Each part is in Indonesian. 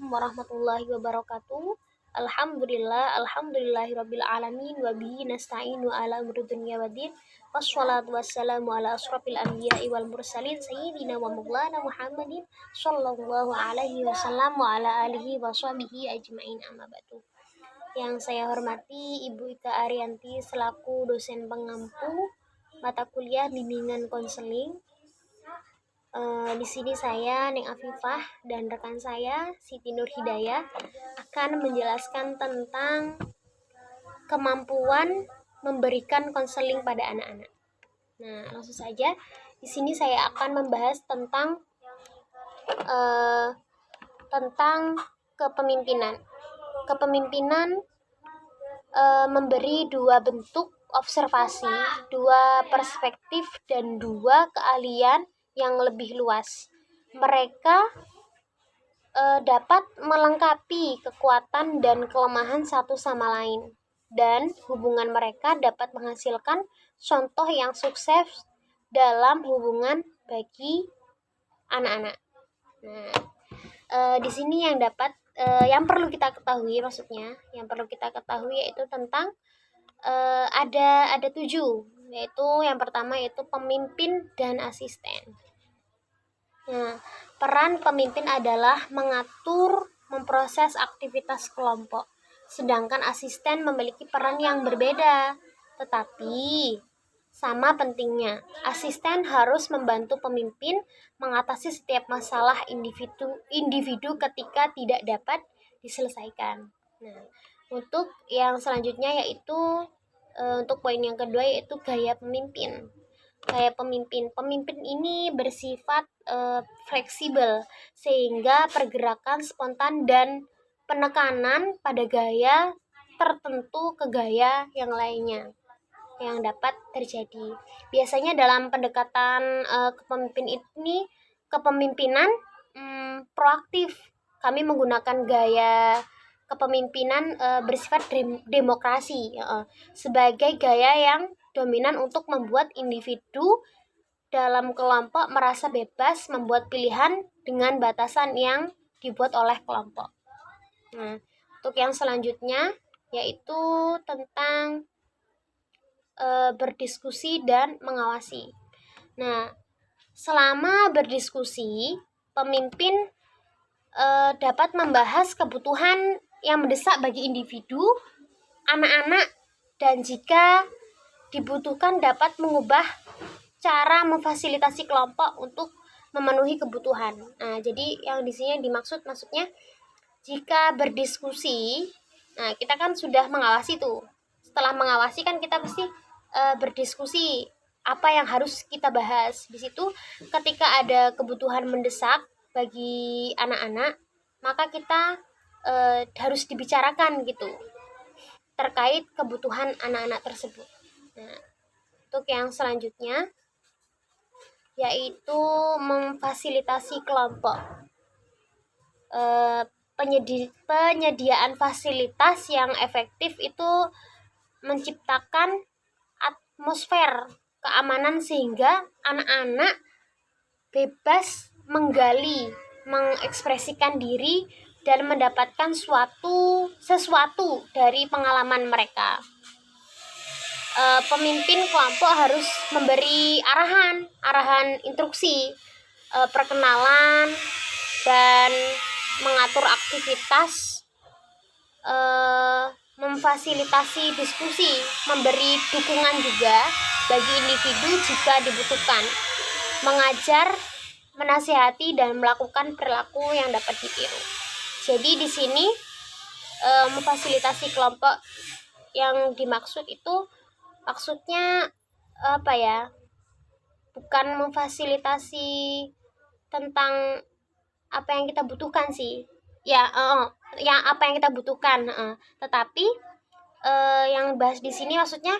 Assalamualaikum warahmatullahi wabarakatuh. Alhamdulillahirabbil alamin wa bihi nasta'inu ala umuri dunya waddin. Wassalatu wassalamu ala asrofil anbiya'i wal mursalin sayyidina wa maulana Muhammadin sallallahu alaihi wasallam wa ala alihi wa sahbihi ajmain, amma ba'du. Yang saya hormati Ibu Ika Arianti selaku dosen pengampu mata kuliah bimbingan konseling. Di sini saya, Neng Afifah, dan rekan saya, Siti Nur Hidayah, akan menjelaskan tentang kemampuan memberikan konseling pada anak-anak. Nah, langsung saja, di sini saya akan membahas tentang kepemimpinan. Kepemimpinan memberi dua bentuk observasi, dua perspektif, dan dua keahlian yang lebih luas. Mereka dapat melengkapi kekuatan dan kelemahan satu sama lain, dan hubungan mereka dapat menghasilkan contoh yang sukses dalam hubungan bagi anak-anak. Nah, di sini yang perlu kita ketahui, yang perlu kita ketahui yaitu tentang ada 7, yaitu yang pertama yaitu pemimpin dan asisten. Nah, peran pemimpin adalah mengatur, memproses aktivitas kelompok, sedangkan asisten memiliki peran yang berbeda, tetapi sama pentingnya. Asisten harus membantu pemimpin mengatasi setiap masalah individu ketika tidak dapat diselesaikan. Nah, untuk yang selanjutnya yaitu untuk poin yang kedua yaitu gaya pemimpin. Gaya pemimpin ini bersifat fleksibel, sehingga pergerakan spontan dan penekanan pada gaya tertentu ke gaya yang lainnya yang dapat terjadi. Biasanya dalam pendekatan kepemimpinan proaktif, kami menggunakan gaya kepemimpinan bersifat demokrasi sebagai gaya yang dominan untuk membuat individu dalam kelompok merasa bebas membuat pilihan dengan batasan yang dibuat oleh kelompok. Nah, untuk yang selanjutnya yaitu tentang berdiskusi dan mengawasi. Nah, selama berdiskusi, pemimpin dapat membahas kebutuhan yang mendesak bagi individu, anak-anak, dan jika dibutuhkan dapat mengubah cara memfasilitasi kelompok untuk memenuhi kebutuhan. Nah, jadi yang di sini maksudnya jika berdiskusi, nah kita kan sudah mengawasi tuh. Setelah mengawasi kan kita pasti berdiskusi apa yang harus kita bahas. Di situ ketika ada kebutuhan mendesak bagi anak-anak, maka kita harus dibicarakan gitu terkait kebutuhan anak-anak tersebut. Nah, untuk yang selanjutnya yaitu memfasilitasi kelompok. Penyediaan fasilitas yang efektif itu menciptakan atmosfer keamanan sehingga anak-anak bebas menggali, mengekspresikan diri dan mendapatkan sesuatu dari pengalaman mereka. Pemimpin kelompok harus memberi arahan instruksi, perkenalan, dan mengatur aktivitas, memfasilitasi diskusi, memberi dukungan juga bagi individu jika dibutuhkan, mengajar, menasihati, dan melakukan perilaku yang dapat ditiru. Jadi di sini memfasilitasi kelompok yang dimaksud itu maksudnya apa ya? Bukan memfasilitasi tentang apa yang kita butuhkan sih. Yang apa yang kita butuhkan, tetapi yang bahas di sini maksudnya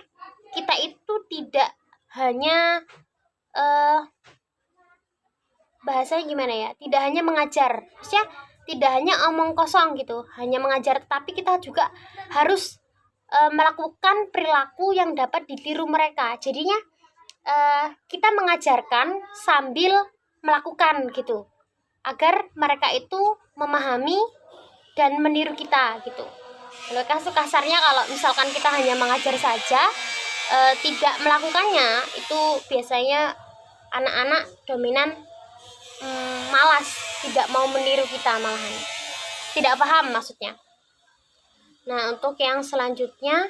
kita itu tidak hanya bahasanya gimana ya? Tidak hanya mengajar. Maksudnya tidak hanya omong kosong gitu, hanya mengajar, tapi kita juga harus melakukan perilaku yang dapat ditiru mereka. Jadinya kita mengajarkan sambil melakukan gitu, agar mereka itu memahami dan meniru kita gitu. Kalau kasarnya kalau misalkan kita hanya mengajar saja, tidak melakukannya, itu biasanya anak-anak dominan malas, tidak mau meniru kita, malahan tidak paham maksudnya. Nah, untuk yang selanjutnya,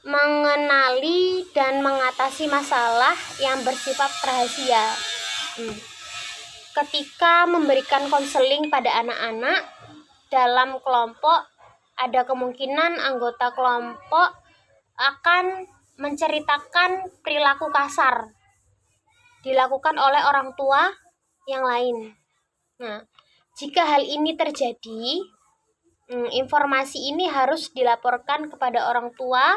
mengenali dan mengatasi masalah yang bersifat rahasia. Ketika memberikan konseling pada anak-anak dalam kelompok, ada kemungkinan anggota kelompok akan menceritakan perilaku kasar dilakukan oleh orang tua yang lain. Nah, jika hal ini terjadi, informasi ini harus dilaporkan kepada orang tua,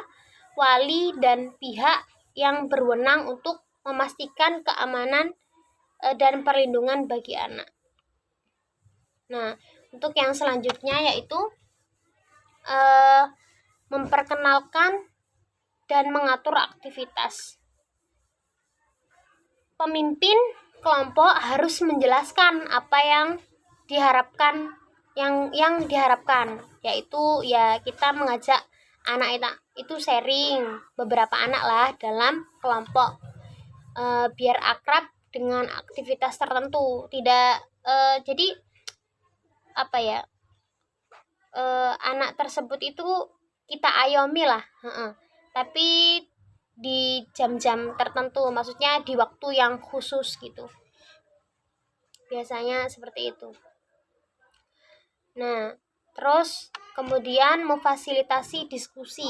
wali, dan pihak yang berwenang untuk memastikan keamanan dan perlindungan bagi anak. Nah, untuk yang selanjutnya yaitu memperkenalkan dan mengatur aktivitas. Pemimpin kelompok harus menjelaskan apa yang diharapkan, yang diharapkan, yaitu ya kita mengajak anak itu sharing, beberapa anak lah dalam kelompok, biar akrab dengan aktivitas tertentu. Tidak jadi apa ya, anak tersebut itu kita ayomi lah, tapi di jam-jam tertentu, maksudnya di waktu yang khusus gitu, biasanya seperti itu. Nah, terus kemudian memfasilitasi diskusi.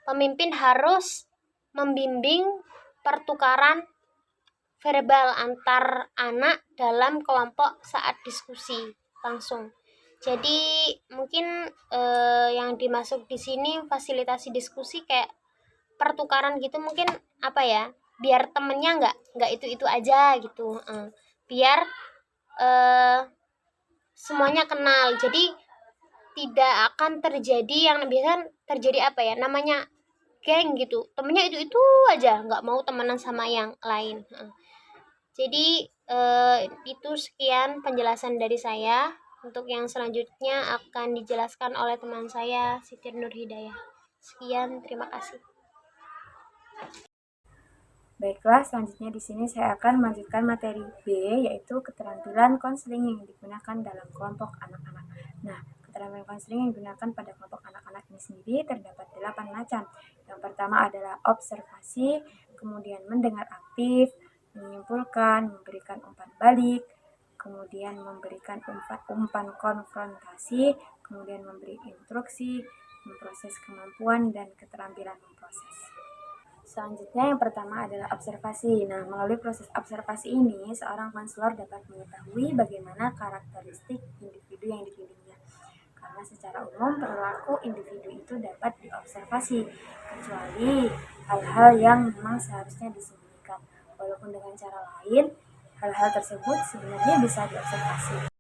Pemimpin harus membimbing pertukaran verbal antar anak dalam kelompok saat diskusi langsung. Jadi mungkin yang dimasuk di sini fasilitasi diskusi kayak pertukaran gitu, mungkin apa ya, biar temennya nggak itu aja gitu, biar semuanya kenal. Jadi tidak akan terjadi yang biasa terjadi apa ya namanya geng gitu, temennya itu aja, nggak mau temenan sama yang lain. Jadi itu sekian penjelasan dari saya. Untuk yang selanjutnya akan dijelaskan oleh teman saya Siti Nur Hidayah. Sekian, terima kasih. Baiklah, selanjutnya di sini saya akan melanjutkan materi B, yaitu keterampilan konseling yang digunakan dalam kelompok anak-anak. Nah, keterampilan konseling yang digunakan pada kelompok anak-anak ini sendiri terdapat 8 macam. Yang pertama adalah observasi, kemudian mendengar aktif, menyimpulkan, memberikan umpan balik, kemudian memberikan umpan konfrontasi, kemudian memberi instruksi, memproses kemampuan, dan keterampilan memproses. Selanjutnya yang pertama adalah observasi. Nah, melalui proses observasi ini, seorang konselor dapat mengetahui bagaimana karakteristik individu yang dibimbingnya. Karena secara umum perilaku individu itu dapat diobservasi, kecuali hal-hal yang memang seharusnya disembunyikan. Walaupun dengan cara lain, hal-hal tersebut sebenarnya bisa diobservasi.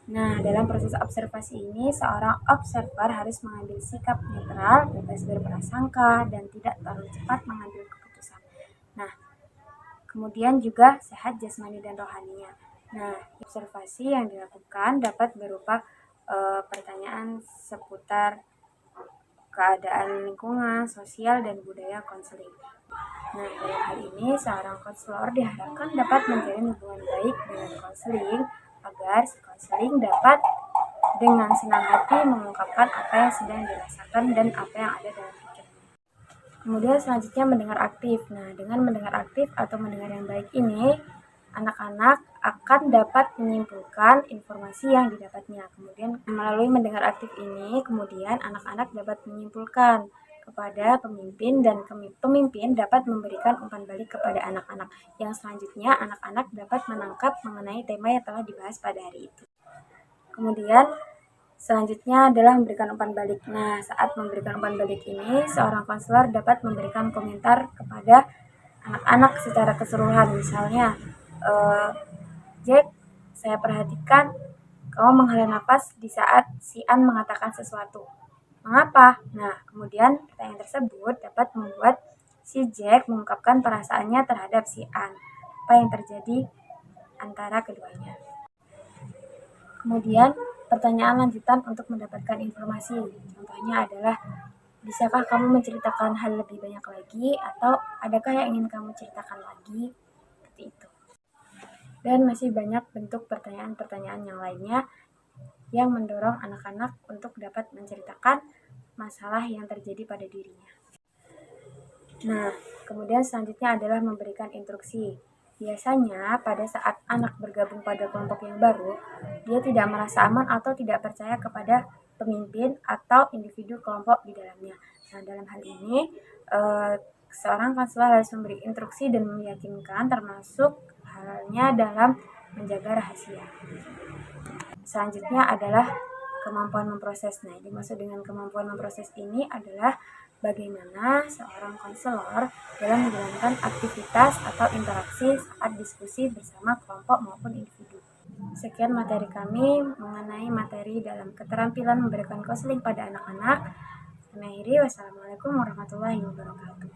Nah, dalam proses observasi ini, seorang observer harus mengambil sikap netral, bebas berprasangka, dan tidak terlalu cepat mengambil keputusan. Nah, kemudian juga sehat jasmani dan rohaninya. Nah, observasi yang dilakukan dapat berupa pertanyaan seputar keadaan lingkungan, sosial, dan budaya konseling. Nah, dalam hal ini, seorang konselor diharapkan dapat menjalin hubungan baik dengan konseling agar si konseling dapat dengan senang hati mengungkapkan apa yang sedang dirasakan dan apa yang ada dalam pikirannya. Kemudian selanjutnya mendengar aktif. Nah, dengan mendengar aktif atau mendengar yang baik ini, anak-anak akan dapat menyimpulkan informasi yang didapatnya. Kemudian melalui mendengar aktif ini, kemudian anak-anak dapat menyimpulkan kepada pemimpin, dan pemimpin dapat memberikan umpan balik kepada anak-anak. Yang selanjutnya, anak-anak dapat menangkap mengenai tema yang telah dibahas pada hari itu. Kemudian selanjutnya adalah memberikan umpan balik. Nah, saat memberikan umpan balik ini, seorang konselor dapat memberikan komentar kepada anak-anak secara keseluruhan. Misalnya, Jack, saya perhatikan kamu menghela nafas di saat si An mengatakan sesuatu. Mengapa? Nah, kemudian pertanyaan tersebut dapat membuat si Jack mengungkapkan perasaannya terhadap si An. Apa yang terjadi antara keduanya. Kemudian pertanyaan lanjutan untuk mendapatkan informasi. Contohnya adalah, bisakah kamu menceritakan hal lebih banyak lagi, atau adakah yang ingin kamu ceritakan lagi? Seperti itu. Dan masih banyak bentuk pertanyaan-pertanyaan yang lainnya yang mendorong anak-anak untuk dapat menceritakan masalah yang terjadi pada dirinya. Nah, kemudian selanjutnya adalah memberikan instruksi. Biasanya pada saat anak bergabung pada kelompok yang baru, dia tidak merasa aman atau tidak percaya kepada pemimpin atau individu kelompok di dalamnya. Nah, dalam hal ini, seorang konselor harus memberi instruksi dan meyakinkan, termasuk halnya dalam menjaga rahasia. Selanjutnya adalah kemampuan memproses. Nah, dimaksud dengan kemampuan memproses ini adalah bagaimana seorang konselor dalam menjalankan aktivitas atau interaksi saat diskusi bersama kelompok maupun individu. Sekian materi kami mengenai materi dalam keterampilan memberikan konseling pada anak-anak. Wassalamualaikum warahmatullahi wabarakatuh.